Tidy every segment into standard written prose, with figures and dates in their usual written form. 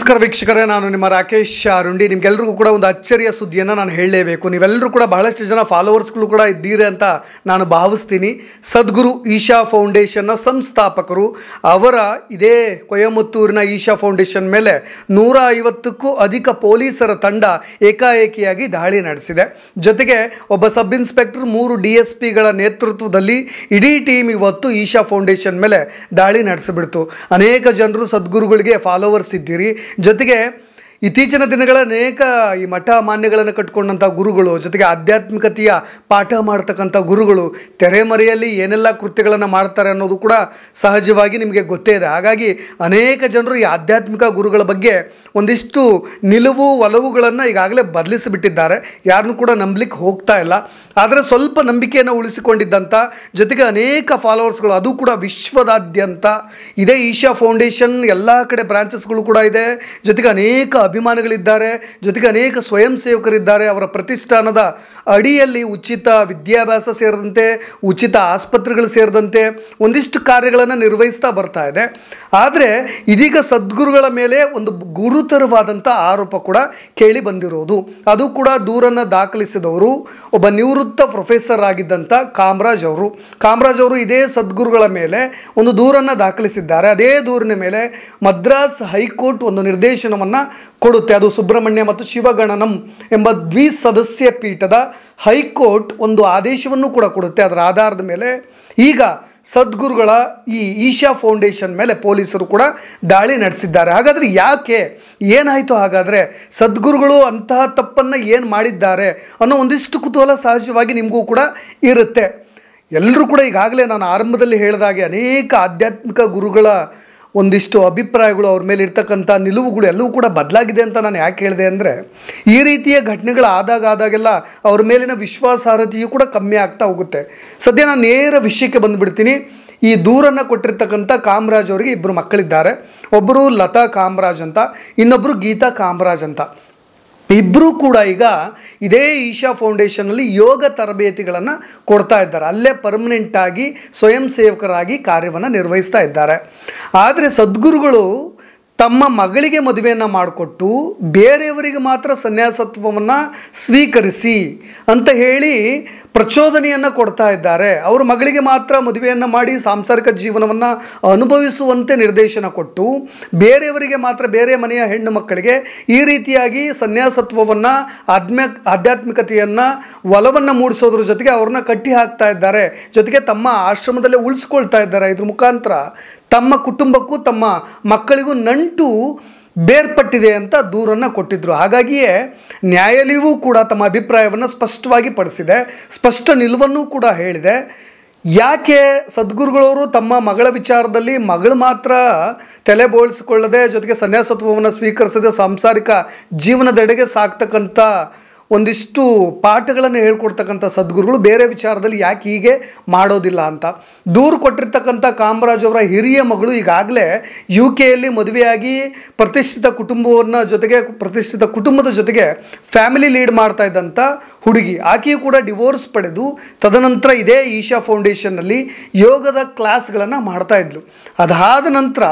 ನಮಸ್ಕಾರ ವೀಕ್ಷಕರೇ, ನಾನು ನಿಮ್ಮ ರಾಕೇಶ್ ಅರುಂಡಿ. ನಿಮಗೆಲ್ಲರಿಗೂ ಕೂಡ ಒಂದು ಅಚ್ಚರಿಯ ಸುದ್ದಿಯನ್ನು ನಾನು ಹೇಳಲೇಬೇಕು. ನೀವೆಲ್ಲರೂ ಕೂಡ ಬಹಳಷ್ಟು ಜನ ಫಾಲೋವರ್ಸ್ಗಳು ಕೂಡ ಇದ್ದೀರಿ ಅಂತ ನಾನು ಭಾವಿಸ್ತೀನಿ. ಸದ್ಗುರು ಈಶಾ ಫೌಂಡೇಶನ್ನ ಸಂಸ್ಥಾಪಕರು ಅವರ ಇದೇ ಕೊಯಮತ್ತೂರಿನ ಈಶಾ ಫೌಂಡೇಶನ್ ಮೇಲೆ 150ಕ್ಕೂ ಅಧಿಕ ಪೊಲೀಸರ ತಂಡ ಏಕಾಏಕಿಯಾಗಿ ದಾಳಿ ನಡೆಸಿದೆ. ಜೊತೆಗೆ ಒಬ್ಬ ಸಬ್ ಇನ್ಸ್ಪೆಕ್ಟರ್ 3 DSPಗಳ ನೇತೃತ್ವದಲ್ಲಿ ಇಡೀ ಟೀಮ್ ಇವತ್ತು ಈಶಾ ಫೌಂಡೇಶನ್ ಮೇಲೆ ದಾಳಿ ನಡೆಸಿಬಿಡ್ತು. ಅನೇಕ ಜನರು ಸದ್ಗುರುಗಳಿಗೆ ಫಾಲೋವರ್ಸ್ ಇದ್ದೀರಿ. ಜೊತೆಗೆ ಇತ್ತೀಚಿನ ದಿನಗಳ ಅನೇಕ ಈ ಮಠ ಮಾನ್ಯಗಳನ್ನು ಕಟ್ಕೊಂಡಂಥ ಗುರುಗಳು, ಜೊತೆಗೆ ಆಧ್ಯಾತ್ಮಿಕತೆಯ ಪಾಠ ಮಾಡ್ತಕ್ಕಂಥ ಗುರುಗಳು ತೆರೆಮರೆಯಲ್ಲಿ ಏನೆಲ್ಲ ಕೃತ್ಯಗಳನ್ನು ಮಾಡ್ತಾರೆ ಅನ್ನೋದು ಕೂಡ ಸಹಜವಾಗಿ ನಿಮಗೆ ಗೊತ್ತೇ ಇದೆ. ಹಾಗಾಗಿ ಅನೇಕ ಜನರು ಈ ಆಧ್ಯಾತ್ಮಿಕ ಗುರುಗಳ ಬಗ್ಗೆ ಒಂದಿಷ್ಟು ನಿಲುವು ಒಲವುಗಳನ್ನು ಈಗಾಗಲೇ ಬದಲಿಸಿಬಿಟ್ಟಿದ್ದಾರೆ. ಯಾರನ್ನೂ ಕೂಡ ನಂಬಲಿಕ್ಕೆ ಹೋಗ್ತಾ ಇಲ್ಲ. ಆದರೆ ಸ್ವಲ್ಪ ನಂಬಿಕೆಯನ್ನು ಉಳಿಸಿಕೊಂಡಿದ್ದಂಥ, ಜೊತೆಗೆ ಅನೇಕ ಫಾಲೋವರ್ಸ್ಗಳು, ಅದು ಕೂಡ ವಿಶ್ವದಾದ್ಯಂತ ಇದೇ ಈಶಾ ಫೌಂಡೇಶನ್ ಎಲ್ಲ ಕಡೆ ಬ್ರಾಂಚಸ್ಗಳು ಕೂಡ ಇದೆ. ಜೊತೆಗೆ ಅನೇಕ ಅಭಿಮಾನಿಗಳಿದ್ದಾರೆ, ಜೊತೆಗೆ ಅನೇಕ ಸ್ವಯಂ ಸೇವಕರಿದ್ದಾರೆ. ಅವರ ಪ್ರತಿಷ್ಠಾನದ ಅಡಿಯಲ್ಲಿ ಉಚಿತ ವಿದ್ಯಾಭ್ಯಾಸ ಸೇರಿದಂತೆ, ಉಚಿತ ಆಸ್ಪತ್ರೆಗಳು ಸೇರಿದಂತೆ ಒಂದಿಷ್ಟು ಕಾರ್ಯಗಳನ್ನು ನಿರ್ವಹಿಸ್ತಾ ಬರ್ತಾ ಇದೆ. ಆದರೆ ಇದೀಗ ಸದ್ಗುರುಗಳ ಮೇಲೆ ಒಂದು ಗುರುತರವಾದಂಥ ಆರೋಪ ಕೂಡ ಕೇಳಿ ಬಂದಿರೋದು. ಅದು ಕೂಡ ದೂರನ್ನು ದಾಖಲಿಸಿದವರು ಒಬ್ಬ ನಿವೃತ್ತ ಪ್ರೊಫೆಸರ್ ಆಗಿದ್ದಂಥ ಕಾಮರಾಜ್ ಅವರು ಇದೇ ಸದ್ಗುರುಗಳ ಮೇಲೆ ಒಂದು ದೂರನ್ನು ದಾಖಲಿಸಿದ್ದಾರೆ. ಅದೇ ದೂರಿನ ಮೇಲೆ ಮದ್ರಾಸ್ ಹೈಕೋರ್ಟ್ ಒಂದು ನಿರ್ದೇಶನವನ್ನು ಕೊಡುತ್ತೆ. ಅದು ಸುಬ್ರಹ್ಮಣ್ಯ ಮತ್ತು ಶಿವಗಣನಂ ಎಂಬ ದ್ವಿಸದಸ್ಯ ಪೀಠದ ಹೈಕೋರ್ಟ್ ಒಂದು ಆದೇಶವನ್ನು ಕೂಡ ಕೊಡುತ್ತೆ. ಅದರ ಆಧಾರದ ಮೇಲೆ ಈಗ ಸದ್ಗುರುಗಳ ಈ ಈಶಾ ಫೌಂಡೇಶನ್ ಮೇಲೆ ಪೊಲೀಸರು ಕೂಡ ದಾಳಿ ನಡೆಸಿದ್ದಾರೆ. ಹಾಗಾದರೆ ಯಾಕೆ, ಏನಾಯಿತು? ಹಾಗಾದರೆ ಸದ್ಗುರುಗಳು ಅಂತಹ ತಪ್ಪನ್ನು ಏನು ಮಾಡಿದ್ದಾರೆ ಅನ್ನೋ ಒಂದಿಷ್ಟು ಕುತೂಹಲ ಸಹಜವಾಗಿ ನಿಮಗೂ ಕೂಡ ಇರುತ್ತೆ. ಎಲ್ಲರೂ ಕೂಡ ಈಗಾಗಲೇ ನಾನು ಆರಂಭದಲ್ಲಿ ಹೇಳಿದಾಗೆ ಅನೇಕ ಆಧ್ಯಾತ್ಮಿಕ ಗುರುಗಳ ಒಂದಿಷ್ಟು ಅಭಿಪ್ರಾಯಗಳು, ಅವ್ರ ಮೇಲೆ ಇರ್ತಕ್ಕಂಥ ನಿಲುವುಗಳು ಎಲ್ಲವೂ ಕೂಡ ಬದಲಾಗಿದೆ ಅಂತ ನಾನು ಯಾಕೆ ಹೇಳಿದೆ ಅಂದರೆ, ಈ ರೀತಿಯ ಘಟನೆಗಳು ಆದಾಗೆಲ್ಲ ಅವ್ರ ಮೇಲಿನ ವಿಶ್ವಾಸಾರ್ಹತೆಯೂ ಕೂಡ ಕಮ್ಮಿ ಆಗ್ತಾ ಹೋಗುತ್ತೆ. ಸದ್ಯ ನಾನು ನೇರ ವಿಷಯಕ್ಕೆ ಬಂದುಬಿಡ್ತೀನಿ. ಈ ದೂರನ್ನು ಕೊಟ್ಟಿರ್ತಕ್ಕಂಥ ಕಾಮರಾಜ್ ಅವರಿಗೆ 2 ಮಕ್ಕಳಿದ್ದಾರೆ. ಒಬ್ಬರು ಲತಾ ಕಾಮರಾಜ್ ಅಂತ, ಇನ್ನೊಬ್ಬರು ಗೀತಾ ಕಾಮರಾಜ್ ಅಂತ. ಇಬ್ಬರೂ ಕೂಡ ಈಗ ಇದೇ ಈಶಾ ಫೌಂಡೇಶನ್ನಲ್ಲಿ ಯೋಗ ತರಬೇತಿಗಳನ್ನು ಕೊಡ್ತಾ ಇದ್ದಾರೆ. ಅಲ್ಲೇ ಪರ್ಮನೆಂಟಾಗಿ ಸ್ವಯಂ ಸೇವಕರಾಗಿ ಕಾರ್ಯವನ್ನು ನಿರ್ವಹಿಸ್ತಾ ಇದ್ದಾರೆ. ಆದರೆ ಸದ್ಗುರುಗಳು ತಮ್ಮ ಮಗಳಿಗೆ ಮದುವೆಯನ್ನು ಮಾಡಿಕೊಟ್ಟು ಬೇರೆಯವರಿಗೆ ಮಾತ್ರ ಸನ್ಯಾಸತ್ವವನ್ನು ಸ್ವೀಕರಿಸಿ ಅಂತ ಹೇಳಿ ಪ್ರಚೋದನೆಯನ್ನು ಕೊಡ್ತಾ ಇದ್ದಾರೆ. ಅವ್ರ ಮಗಳಿಗೆ ಮಾತ್ರ ಮದುವೆಯನ್ನು ಮಾಡಿ ಸಾಂಸಾರಿಕ ಜೀವನವನ್ನು ಅನುಭವಿಸುವಂತೆ ನಿರ್ದೇಶನ ಕೊಟ್ಟು ಬೇರೆಯವರಿಗೆ ಮಾತ್ರ, ಬೇರೆ ಮನೆಯ ಹೆಣ್ಣು ಮಕ್ಕಳಿಗೆ ಈ ರೀತಿಯಾಗಿ ಸನ್ಯಾಸತ್ವವನ್ನು, ಆಧ್ಯಾತ್ಮಿಕತೆಯನ್ನು, ಒಲವನ್ನು ಮೂಡಿಸೋದ್ರ ಜೊತೆಗೆ ಅವ್ರನ್ನ ಕಟ್ಟಿ ಹಾಕ್ತಾ ಇದ್ದಾರೆ. ಜೊತೆಗೆ ತಮ್ಮ ಆಶ್ರಮದಲ್ಲೇ ಉಳಿಸ್ಕೊಳ್ತಾ ಇದ್ದಾರೆ. ಇದ್ರ ಮುಖಾಂತರ ತಮ್ಮ ಕುಟುಂಬಕ್ಕೂ ತಮ್ಮ ಮಕ್ಕಳಿಗೂ ನಂಟು ಬೇರ್ಪಟ್ಟಿದೆ ಅಂತ ದೂರನ್ನು ಕೊಟ್ಟಿದ್ದರು. ಹಾಗಾಗಿಯೇ ನ್ಯಾಯಾಲಯವೂ ಕೂಡ ತಮ್ಮ ಅಭಿಪ್ರಾಯವನ್ನು ಸ್ಪಷ್ಟವಾಗಿ ಪಡಿಸಿದೆ, ಸ್ಪಷ್ಟ ನಿಲುವನ್ನು ಕೂಡ ಹೇಳಿದೆ. ಯಾಕೆ ಸದ್ಗುರುಗಳವರು ತಮ್ಮ ಮಗಳ ವಿಚಾರದಲ್ಲಿ ಮಗಳು ಮಾತ್ರ ತಲೆ ಬೋಳಿಸಿಕೊಳ್ಳದೆ, ಜೊತೆಗೆ ಸನ್ಯಾಸತ್ವವನ್ನು ಸ್ವೀಕರಿಸದೆ ಸಾಂಸಾರಿಕ ಜೀವನದೆಡೆಗೆ ಸಾಕ್ತಕ್ಕಂಥ ಒಂದಿಷ್ಟು ಪಾಠಗಳನ್ನು ಹೇಳ್ಕೊಡ್ತಕ್ಕಂಥ ಸದ್ಗುರುಗಳು ಬೇರೆ ವಿಚಾರದಲ್ಲಿ ಯಾಕೆ ಹೀಗೆ ಮಾಡೋದಿಲ್ಲ ಅಂತ ದೂರು ಕೊಟ್ಟಿರ್ತಕ್ಕಂಥ ಕಾಮರಾಜ್ ಅವರ ಹಿರಿಯ ಮಗಳು ಈಗಾಗಲೇ UK ಮದುವೆಯಾಗಿ ಪ್ರತಿಷ್ಠಿತ ಕುಟುಂಬವನ್ನು, ಜೊತೆಗೆ ಪ್ರತಿಷ್ಠಿತ ಕುಟುಂಬದ ಜೊತೆಗೆ ಫ್ಯಾಮಿಲಿ ಲೀಡ್ ಮಾಡ್ತಾ ಇದ್ದಂಥ ಹುಡುಗಿ. ಆಕೆಯೂ ಕೂಡ ಡಿವೋರ್ಸ್ ಪಡೆದು ತದನಂತರ ಇದೇ ಈಶಾ ಫೌಂಡೇಶನ್ನಲ್ಲಿ ಯೋಗದ ಕ್ಲಾಸ್ಗಳನ್ನು ಮಾಡ್ತಾ ಇದ್ಲು. ಅದಾದ ನಂತರ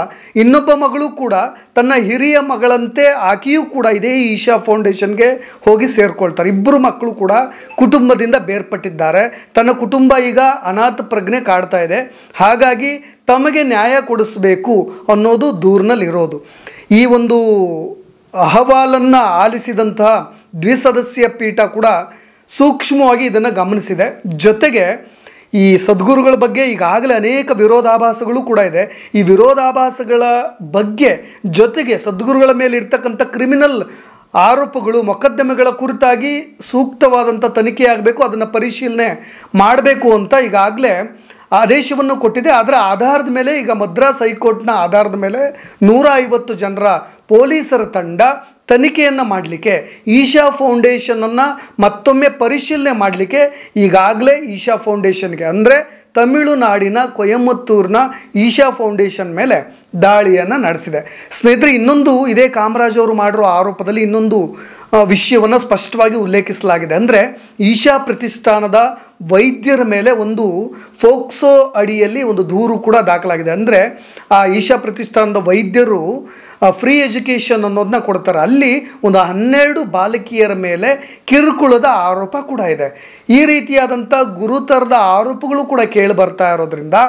ಇನ್ನೊಬ್ಬ ಮಗಳು ಕೂಡ ತನ್ನ ಹಿರಿಯ ಮಗಳಂತೆ ಆಕೆಯೂ ಕೂಡ ಇದೇ ಈಶಾ ಫೌಂಡೇಶನ್ಗೆ ಹೋಗಿ ಸೇರ್ಕೊಳ್ತಾರೆ. ಇಬ್ಬರು ಮಕ್ಕಳು ಕೂಡ ಕುಟುಂಬದಿಂದ ಬೇರ್ಪಟ್ಟಿದ್ದಾರೆ. ತನ್ನ ಕುಟುಂಬ ಈಗ ಅನಾಥ ಪ್ರಜ್ಞೆ ಕಾಡ್ತಾ ಇದೆ. ಹಾಗಾಗಿ ತಮಗೆ ನ್ಯಾಯ ಕೊಡಿಸಬೇಕು ಅನ್ನೋದು ದೂರಿನಲ್ಲಿರೋದು. ಈ ಒಂದು ಅಹವಾಲನ್ನು ಆಲಿಸಿದಂತಹ ದ್ವಿಸದಸ್ಯ ಪೀಠ ಕೂಡ ಸೂಕ್ಷ್ಮವಾಗಿ ಇದನ್ನು ಗಮನಿಸಿದೆ. ಜೊತೆಗೆ ಈ ಸದ್ಗುರುಗಳ ಬಗ್ಗೆ ಈಗಾಗಲೇ ಅನೇಕ ವಿರೋಧಾಭಾಸಗಳು ಕೂಡ ಇದೆ. ಈ ವಿರೋಧಾಭಾಸಗಳ ಬಗ್ಗೆ ಜೊತೆಗೆ ಸದ್ಗುರುಗಳ ಮೇಲೆ ಇರ್ತಕ್ಕಂಥ ಕ್ರಿಮಿನಲ್ ಆರೋಪಗಳು, ಮೊಕದ್ದಮೆಗಳ ಕುರಿತಾಗಿ ಸೂಕ್ತವಾದಂಥ ತನಿಖೆ ಆಗಬೇಕು, ಅದನ್ನು ಪರಿಶೀಲನೆ ಮಾಡಬೇಕು ಅಂತ ಈಗಾಗಲೇ ಆದೇಶವನ್ನು ಕೊಟ್ಟಿದೆ. ಅದರ ಆಧಾರದ ಮೇಲೆ ಈಗ ಮದ್ರಾಸ್ ಹೈಕೋರ್ಟ್ನ ಆಧಾರದ ಮೇಲೆ 150 ಜನರ ಪೊಲೀಸರ ತಂಡ ತನಿಖೆಯನ್ನು ಮಾಡಲಿಕ್ಕೆ, ಈಶಾ ಫೌಂಡೇಶನನ್ನು ಮತ್ತೊಮ್ಮೆ ಪರಿಶೀಲನೆ ಮಾಡಲಿಕ್ಕೆ ಈಗಾಗಲೇ ಈಶಾ ಫೌಂಡೇಶನ್ಗೆ ಅಂದರೆ ತಮಿಳುನಾಡಿನ ಕೊಯಮತ್ತೂರಿನ ಈಶಾ ಫೌಂಡೇಶನ್ ಮೇಲೆ ದಾಳಿಯನ್ನು ನಡೆಸಿದೆ. ಸ್ನೇಹಿತರೆ, ಇನ್ನೊಂದು ಇದೇ ಕಾಮರಾಜ್ ಅವರು ಮಾಡಿರೋ ಆರೋಪದಲ್ಲಿ ಇನ್ನೊಂದು ವಿಷಯವನ್ನು ಸ್ಪಷ್ಟವಾಗಿ ಉಲ್ಲೇಖಿಸಲಾಗಿದೆ. ಅಂದರೆ ಈಶಾ ಪ್ರತಿಷ್ಠಾನದ ವೈದ್ಯರ ಮೇಲೆ ಒಂದು ಫೋಕ್ಸೋ ಅಡಿಯಲ್ಲಿ ಒಂದು ದೂರು ಕೂಡ ದಾಖಲಾಗಿದೆ. ಅಂದರೆ ಆ ಈಶಾ ಪ್ರತಿಷ್ಠಾನದ ವೈದ್ಯರು ಫ್ರೀ ಎಜುಕೇಷನ್ ಅನ್ನೋದನ್ನ ಕೊಡ್ತಾರೆ. ಅಲ್ಲಿ ಒಂದು 12 ಬಾಲಕಿಯರ ಮೇಲೆ ಕಿರುಕುಳದ ಆರೋಪ ಕೂಡ ಇದೆ. ಈ ರೀತಿಯಾದಂಥ ಗುರುತರದ ಆರೋಪಗಳು ಕೂಡ ಕೇಳಿ ಬರ್ತಾ ಇರೋದ್ರಿಂದ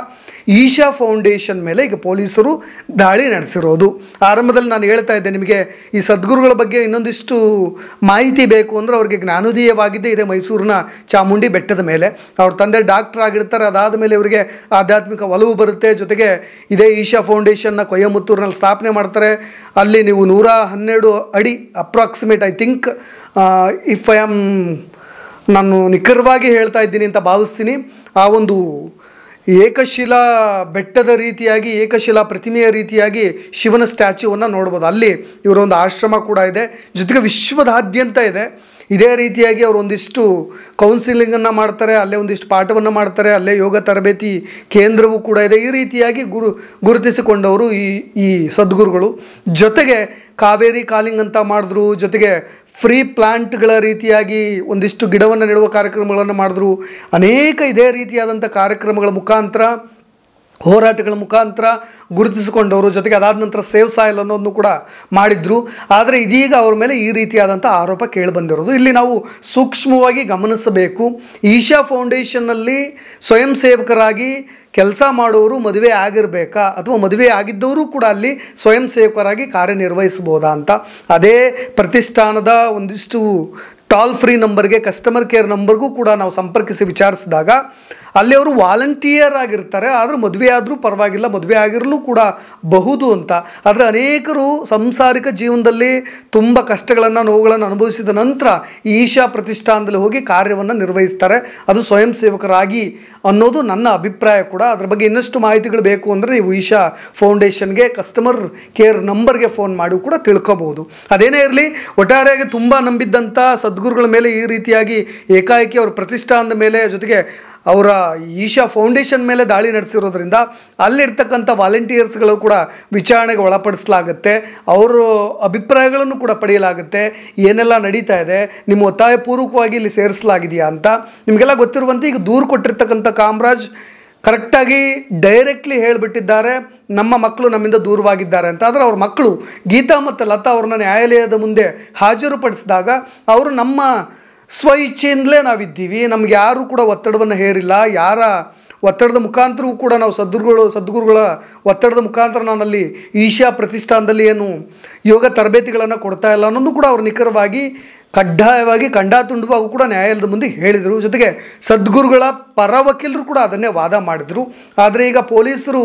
ಈಶಾ ಫೌಂಡೇಶನ್ ಮೇಲೆ ಈಗ ಪೊಲೀಸರು ದಾಳಿ ನಡೆಸಿರೋದು. ಆರಂಭದಲ್ಲಿ ನಾನು ಹೇಳ್ತಾ ಇದ್ದೆ ನಿಮಗೆ, ಈ ಸದ್ಗುರುಗಳ ಬಗ್ಗೆ ಇನ್ನೊಂದಿಷ್ಟು ಮಾಹಿತಿ ಬೇಕು ಅಂದರೆ ಅವ್ರಿಗೆ ಜ್ಞಾನೋದಯವಾಗಿದ್ದೇ ಇದೆ ಮೈಸೂರಿನ ಚಾಮುಂಡಿ ಬೆಟ್ಟದ ಮೇಲೆ. ಅವ್ರ ತಂದೆ ಡಾಕ್ಟರ್ ಆಗಿರ್ತಾರೆ, ಅದಾದ ಮೇಲೆ ಇವರಿಗೆ ಆಧ್ಯಾತ್ಮಿಕ ಒಲವು ಬರುತ್ತೆ. ಜೊತೆಗೆ ಇದೇ ಈಶಾ ಫೌಂಡೇಶನ್ನ ಕೊಯಮತ್ತೂರಿನಲ್ಲಿ ಸ್ಥಾಪನೆ ಮಾಡ್ತಾರೆ. ಅಲ್ಲಿ ನೀವು 112 ಅಡಿ approximate, I think if I am, ನಾನು ನಿಖರವಾಗಿ ಹೇಳ್ತಾ ಇದ್ದೀನಿ ಅಂತ ಭಾವಿಸ್ತೀನಿ, ಆ ಒಂದು ಏಕಶಿಲಾ ಬೆಟ್ಟದ ರೀತಿಯಾಗಿ, ಏಕಶಿಲಾ ಪ್ರತಿಮೆಯ ರೀತಿಯಾಗಿ ಶಿವನ ಸ್ಟ್ಯಾಚ್ಯೂವನ್ನು ನೋಡ್ಬೋದು. ಅಲ್ಲಿ ಇವರೊಂದು ಆಶ್ರಮ ಕೂಡ ಇದೆ, ಜೊತೆಗೆ ವಿಶ್ವದಾದ್ಯಂತ ಇದೆ. ಇದೇ ರೀತಿಯಾಗಿ ಅವರು ಒಂದಿಷ್ಟು ಕೌನ್ಸಿಲಿಂಗನ್ನು ಮಾಡ್ತಾರೆ, ಅಲ್ಲೇ ಒಂದಿಷ್ಟು ಪಾಠವನ್ನು ಮಾಡ್ತಾರೆ, ಅಲ್ಲೇ ಯೋಗ ತರಬೇತಿ ಕೇಂದ್ರವೂ ಕೂಡ ಇದೆ. ಈ ರೀತಿಯಾಗಿ ಗುರುತಿಸಿಕೊಂಡವರು ಈ ಸದ್ಗುರುಗಳು. ಜೊತೆಗೆ ಕಾವೇರಿ ಕಾಲಿಂಗ್ ಅಂತ ಮಾಡಿದ್ರು, ಜೊತೆಗೆ ಫ್ರೀ ಪ್ಲ್ಯಾಂಟ್ಗಳ ರೀತಿಯಾಗಿ ಒಂದಿಷ್ಟು ಗಿಡವನ್ನು ನೆಡುವ ಕಾರ್ಯಕ್ರಮಗಳನ್ನು ಮಾಡಿದ್ರು. ಅನೇಕ ಇದೇ ರೀತಿಯಾದಂಥ ಕಾರ್ಯಕ್ರಮಗಳ ಮುಖಾಂತರ, ಹೋರಾಟಗಳ ಮುಖಾಂತರ ಗುರುತಿಸಿಕೊಂಡವರು. ಜೊತೆಗೆ ಅದಾದ ನಂತರ ಸೇವ್ ಸಾಯಿಲ್ ಅನ್ನೋದನ್ನು ಕೂಡ ಮಾಡಿದ್ರು. ಆದರೆ ಇದೀಗ ಅವ್ರ ಮೇಲೆ ಈ ರೀತಿಯಾದಂಥ ಆರೋಪ ಕೇಳಿಬಂದಿರೋದು. ಇಲ್ಲಿ ನಾವು ಸೂಕ್ಷ್ಮವಾಗಿ ಗಮನಿಸಬೇಕು, ಈಶಾ ಫೌಂಡೇಶನ್ನಲ್ಲಿ ಸ್ವಯಂ ಸೇವಕರಾಗಿ ಕೆಲಸ ಮಾಡೋರು ಮದುವೆ ಆಗಿರಬೇಕಾ, ಅಥವಾ ಮದುವೆ ಆಗಿದ್ದವರು ಕೂಡ ಅಲ್ಲಿ ಸ್ವಯಂ ಸೇವಕರಾಗಿ ಕಾರ್ಯನಿರ್ವಹಿಸ್ಬೋದಾ ಅಂತ. ಅದೇ ಪ್ರತಿಷ್ಠಾನದ ಒಂದಿಷ್ಟು ಟೋಲ್ ಫ್ರೀ ನಂಬರ್ಗೆ, ಕಸ್ಟಮರ್ ಕೇರ್ ನಂಬರ್ಗೂ ಕೂಡ ನಾವು ಸಂಪರ್ಕಿಸಿ ವಿಚಾರಿಸಿದಾಗ ಅಲ್ಲಿ ಅವರು ವಾಲಂಟಿಯರ್ ಆಗಿರ್ತಾರೆ, ಆದರೆ ಮದುವೆ ಆದರೂ ಪರವಾಗಿಲ್ಲ, ಮದುವೆ ಆಗಿರಲು ಕೂಡ ಬಹುದು ಅಂತ. ಆದರೆ ಅನೇಕರು ಸಂಸಾರಿಕ ಜೀವನದಲ್ಲಿ ತುಂಬ ಕಷ್ಟಗಳನ್ನು, ನೋವುಗಳನ್ನು ಅನುಭವಿಸಿದ ನಂತರ ಈಶಾ ಪ್ರತಿಷ್ಠಾನದಲ್ಲಿ ಹೋಗಿ ಕಾರ್ಯವನ್ನು ನಿರ್ವಹಿಸ್ತಾರೆ, ಅದು ಸ್ವಯಂ ಸೇವಕರಾಗಿ ಅನ್ನೋದು ನನ್ನ ಅಭಿಪ್ರಾಯ ಕೂಡ. ಅದ್ರ ಬಗ್ಗೆ ಇನ್ನಷ್ಟು ಮಾಹಿತಿಗಳು ಬೇಕು ಅಂದರೆ ನೀವು ಈಶಾ ಫೌಂಡೇಶನ್ಗೆ ಕಸ್ಟಮರ್ ಕೇರ್ ನಂಬರ್ಗೆ ಫೋನ್ ಮಾಡಿ ಕೂಡ ತಿಳ್ಕೊಬೋದು. ಅದೇನೇ ಇರಲಿ, ಒಟ್ಟಾರೆಯಾಗಿ ತುಂಬ ನಂಬಿದ್ದಂಥ ಸದ್ಗುರುಗಳ ಮೇಲೆ ಈ ರೀತಿಯಾಗಿ ಏಕಾಏಕಿ ಅವ್ರ ಪ್ರತಿಷ್ಠಾನದ ಮೇಲೆ, ಜೊತೆಗೆ ಅವರ ಈಶಾ ಫೌಂಡೇಶನ್ ಮೇಲೆ ದಾಳಿ ನಡೆಸಿರೋದ್ರಿಂದ ಅಲ್ಲಿರ್ತಕ್ಕಂಥ ವಾಲಂಟಿಯರ್ಸ್ಗಳು ಕೂಡ ವಿಚಾರಣೆಗೆ ಒಳಪಡಿಸಲಾಗುತ್ತೆ, ಅವರ ಅಭಿಪ್ರಾಯಗಳನ್ನು ಕೂಡ ಪಡೆಯಲಾಗುತ್ತೆ. ಏನೆಲ್ಲ ನಡೀತಾ ಇದೆ, ನಿಮ್ಮ ಒತ್ತಾಯಪೂರ್ವಕವಾಗಿ ಇಲ್ಲಿ ಸೇರಿಸಲಾಗಿದೆಯಾ ಅಂತ. ನಿಮಗೆಲ್ಲ ಗೊತ್ತಿರುವಂತೆ ಈಗ ದೂರು ಕೊಟ್ಟಿರ್ತಕ್ಕಂಥ ಕಾಮರಾಜ್ ಕರೆಕ್ಟಾಗಿ ಡೈರೆಕ್ಟ್ಲಿ ಹೇಳಿಬಿಟ್ಟಿದ್ದಾರೆ, ನಮ್ಮ ಮಕ್ಕಳು ನಮ್ಮಿಂದ ದೂರವಾಗಿದ್ದಾರೆ ಅಂತ. ಆದರೆ ಅವ್ರ ಮಕ್ಕಳು ಗೀತಾ ಮತ್ತು ಲತಾ ಅವ್ರನ್ನ ನ್ಯಾಯಾಲಯದ ಮುಂದೆ ಹಾಜರುಪಡಿಸಿದಾಗ ಅವರು ನಮ್ಮ ಸ್ವ ಇಚ್ಛೆಯಿಂದಲೇ ನಾವಿದ್ದೀವಿ, ನಮ್ಗೆ ಯಾರೂ ಕೂಡ ಒತ್ತಡವನ್ನು ಹೇರಿಲ್ಲ, ಯಾರ ಒತ್ತಡದ ಮುಖಾಂತರವೂ ಕೂಡ ನಾವು ಸದ್ಗುರುಗಳ ಒತ್ತಡದ ಮುಖಾಂತರ ನಾನಲ್ಲಿ ಈಶಾ ಪ್ರತಿಷ್ಠಾನದಲ್ಲಿ ಏನು ಯೋಗ ತರಬೇತಿಗಳನ್ನು ಕೊಡ್ತಾ ಇಲ್ಲ ಅನ್ನೋದು ಕೂಡ ಅವರು ನಿಖರವಾಗಿ ಕಡ್ಡಾಯವಾಗಿ ಖಂಡಾತುಂಡವಾಗೂ ಕೂಡ ನ್ಯಾಯಾಲಯದ ಮುಂದೆ ಹೇಳಿದರು. ಜೊತೆಗೆ ಸದ್ಗುರುಗಳ ಪರ ವಕೀಲರು ಕೂಡ ಅದನ್ನೇ ವಾದ ಮಾಡಿದರು. ಆದರೆ ಈಗ ಪೊಲೀಸರು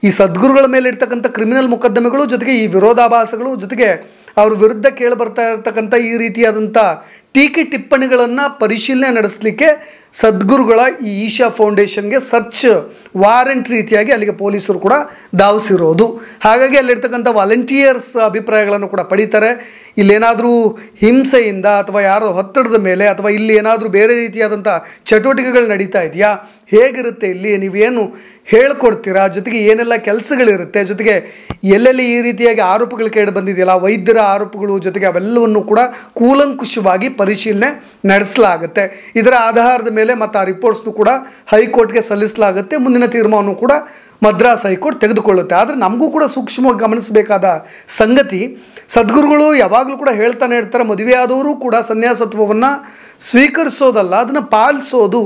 ಈ ಸದ್ಗುರುಗಳ ಮೇಲೆ ಇರ್ತಕ್ಕಂಥ ಕ್ರಿಮಿನಲ್ ಮೊಕದ್ದಮೆಗಳು, ಜೊತೆಗೆ ಈ ವಿರೋಧಾಭಾಸಗಳು, ಜೊತೆಗೆ ಅವ್ರ ವಿರುದ್ಧ ಕೇಳಿಬರ್ತಾ ಇರ್ತಕ್ಕಂಥ ಈ ರೀತಿಯಾದಂಥ ಟೀಕೆ ಟಿಪ್ಪಣಿಗಳನ್ನು ಪರಿಶೀಲನೆ ನಡೆಸಲಿಕ್ಕೆ ಸದ್ಗುರುಗಳ ಈ ಈಶಾ ಫೌಂಡೇಶನ್ಗೆ ಸರ್ಚ್ ವಾರೆಂಟ್ ರೀತಿಯಾಗಿ ಅಲ್ಲಿಗೆ ಪೊಲೀಸರು ಕೂಡ ಧಾವಿಸಿರೋದು. ಹಾಗಾಗಿ ಅಲ್ಲಿರ್ತಕ್ಕಂಥ ವಾಲಂಟಿಯರ್ಸ್ ಅಭಿಪ್ರಾಯಗಳನ್ನು ಕೂಡ ಪಡೀತಾರೆ. ಇಲ್ಲೇನಾದರೂ ಹಿಂಸೆಯಿಂದ ಅಥವಾ ಯಾರೋ ಒತ್ತಡದ ಮೇಲೆ ಅಥವಾ ಇಲ್ಲಿ ಏನಾದರೂ ಬೇರೆ ರೀತಿಯಾದಂಥ ಚಟುವಟಿಕೆಗಳು ನಡೀತಾ ಇದೆಯಾ, ಹೇಗಿರುತ್ತೆ ಇಲ್ಲಿ, ನೀವೇನು ಹೇಳ್ಕೊಡ್ತೀರಾ, ಜೊತೆಗೆ ಏನೆಲ್ಲ ಕೆಲಸಗಳಿರುತ್ತೆ, ಜೊತೆಗೆ ಎಲ್ಲೆಲ್ಲಿ ಈ ರೀತಿಯಾಗಿ ಆರೋಪಗಳು ಕೇಳಿ ಬಂದಿದೆಯಲ್ಲ, ವೈದ್ಯರ ಆರೋಪಗಳು, ಜೊತೆಗೆ ಅವೆಲ್ಲವನ್ನು ಕೂಡ ಕೂಲಂಕುಷವಾಗಿ ಪರಿಶೀಲನೆ ನಡೆಸಲಾಗುತ್ತೆ. ಇದರ ಆಧಾರದ ಮೇಲೆ ಮತ್ತು ಆ ರಿಪೋರ್ಟ್ಸ್ನು ಕೂಡ ಹೈಕೋರ್ಟ್ಗೆ ಸಲ್ಲಿಸಲಾಗುತ್ತೆ. ಮುಂದಿನ ತೀರ್ಮಾನವನ್ನು ಕೂಡ ಮದ್ರಾಸ್ ಹೈಕೋರ್ಟ್ ತೆಗೆದುಕೊಳ್ಳುತ್ತೆ. ಆದರೆ ನಮಗೂ ಕೂಡ ಸೂಕ್ಷ್ಮವಾಗಿ ಗಮನಿಸಬೇಕಾದ ಸಂಗತಿ, ಸದ್ಗುರುಗಳು ಯಾವಾಗಲೂ ಕೂಡ ಹೇಳ್ತಾನೆ ಇರ್ತಾರೆ, ಮದುವೆ ಆದವರು ಕೂಡ ಸನ್ಯಾಸತ್ವವನ್ನು ಸ್ವೀಕರಿಸೋದಲ್ಲ, ಅದನ್ನು ಪಾಲಿಸೋದು,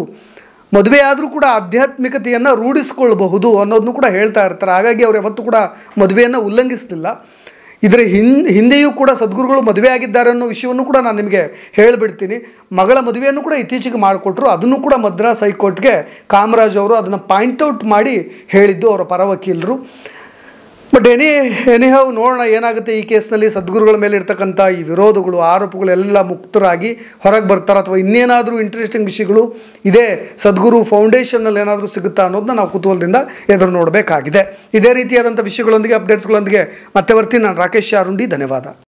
ಮದುವೆ ಆದರೂ ಕೂಡ ಆಧ್ಯಾತ್ಮಿಕತೆಯನ್ನು ರೂಢಿಸ್ಕೊಳ್ಬಹುದು ಅನ್ನೋದನ್ನು ಕೂಡ ಹೇಳ್ತಾ ಇರ್ತಾರೆ. ಹಾಗಾಗಿ ಅವರು ಯಾವತ್ತೂ ಕೂಡ ಮದುವೆಯನ್ನು ಉಲ್ಲಂಘಿಸಲಿಲ್ಲ. ಇದರ ಹಿಂದೆಯೂ ಕೂಡ ಸದ್ಗುರುಗಳು ಮದುವೆ ಆಗಿದ್ದಾರೆ ಅನ್ನೋ ವಿಷಯವನ್ನು ಕೂಡ ನಾನು ನಿಮಗೆ ಹೇಳಿಬಿಡ್ತೀನಿ. ಮಗಳ ಮದುವೆಯನ್ನು ಕೂಡ ಇತ್ತೀಚೆಗೆ ಮಾಡಿಕೊಟ್ರು, ಅದನ್ನು ಕೂಡ ಮದ್ರಾಸ್ ಹೈಕೋರ್ಟ್ಗೆ ಕಾಮರಾಜ್ ಅವರು ಅದನ್ನು ಪಾಯಿಂಟ್ಔಟ್ ಮಾಡಿ ಹೇಳಿದ್ದು ಅವರ ಪರ ವಕೀಲರು. ಬಟ್ ಎನಿಹೌ ನೋಡೋಣ ಏನಾಗುತ್ತೆ ಈ ಕೇಸ್ನಲ್ಲಿ. ಸದ್ಗುರುಗಳ ಮೇಲೆ ಇರ್ತಕ್ಕಂಥ ಈ ವಿರೋಧಗಳು, ಆರೋಪಗಳು ಎಲ್ಲ ಮುಕ್ತರಾಗಿ ಹೊರಗೆ ಬರ್ತಾರೆ, ಅಥವಾ ಇನ್ನೇನಾದರೂ ಇಂಟ್ರೆಸ್ಟಿಂಗ್ ವಿಷಯಗಳು ಇದೇ ಸದ್ಗುರು ಫೌಂಡೇಶನ್ನಲ್ಲಿ ಏನಾದರೂ ಸಿಗುತ್ತಾ ಅನ್ನೋದನ್ನ ನಾವು ಕುತೂಹಲದಿಂದ ಎದುರು ನೋಡಬೇಕಾಗಿದೆ. ಇದೇ ರೀತಿಯಾದಂಥ ವಿಷಯಗಳೊಂದಿಗೆ, ಅಪ್ಡೇಟ್ಸ್ಗಳೊಂದಿಗೆ ಮತ್ತೆ ಬರ್ತೀನಿ. ನಾನು ರಾಕೇಶ್ ಶಾರುಂಡಿ, ಧನ್ಯವಾದ.